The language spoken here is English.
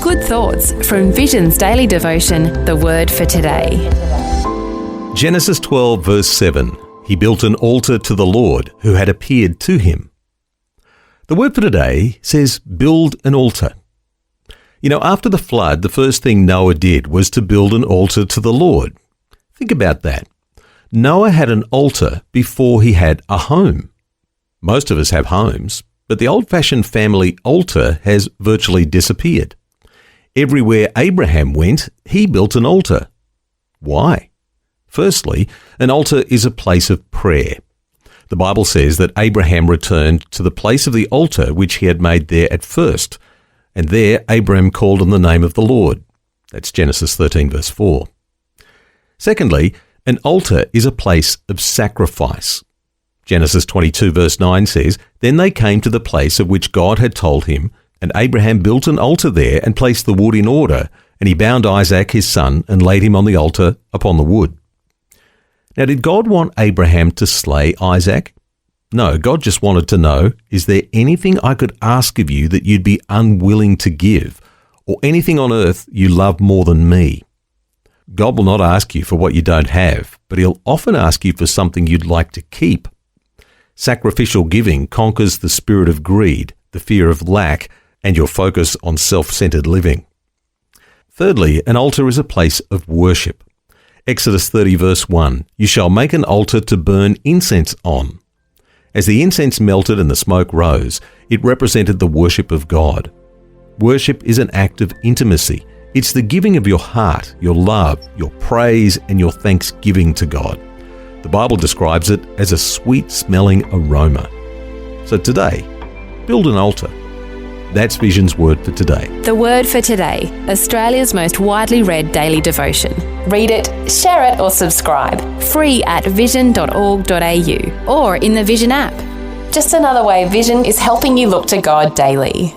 Good thoughts from Vision's daily devotion, The Word for Today. Genesis 12 verse 7. He built an altar to the Lord who had appeared to him. The word for today says build an altar. You know, after the flood, the first thing Noah did was to build an altar to the Lord. Think about that. Noah had an altar before he had a home. Most of us have homes, but the old-fashioned family altar has virtually disappeared. Everywhere Abraham went, he built an altar. Why? Firstly, an altar is a place of prayer. The Bible says that Abraham returned to the place of the altar which he had made there at first, and there Abraham called on the name of the Lord. That's Genesis 13 verse 4. Secondly, an altar is a place of sacrifice. Genesis 22 verse 9 says, Then they came to the place of which God had told him, and Abraham built an altar there and placed the wood in order, and he bound Isaac his son and laid him on the altar upon the wood. Now, did God want Abraham to slay Isaac? No, God just wanted to know, is there anything I could ask of you that you'd be unwilling to give, or anything on earth you love more than me? God will not ask you for what you don't have, but he'll often ask you for something you'd like to keep. Sacrificial giving conquers the spirit of greed, the fear of lack, and your focus on self-centered living. Thirdly, an altar is a place of worship. Exodus 30 verse 1, You shall make an altar to burn incense on. As the incense melted and the smoke rose, it represented the worship of God. Worship is an act of intimacy. It's the giving of your heart, your love, your praise, and your thanksgiving to God. The Bible describes it as a sweet-smelling aroma. So today, build an altar. That's Vision's Word for Today. The Word for Today, Australia's most widely read daily devotion. Read it, share it or subscribe. Free at vision.org.au or in the Vision app. Just another way Vision is helping you look to God daily.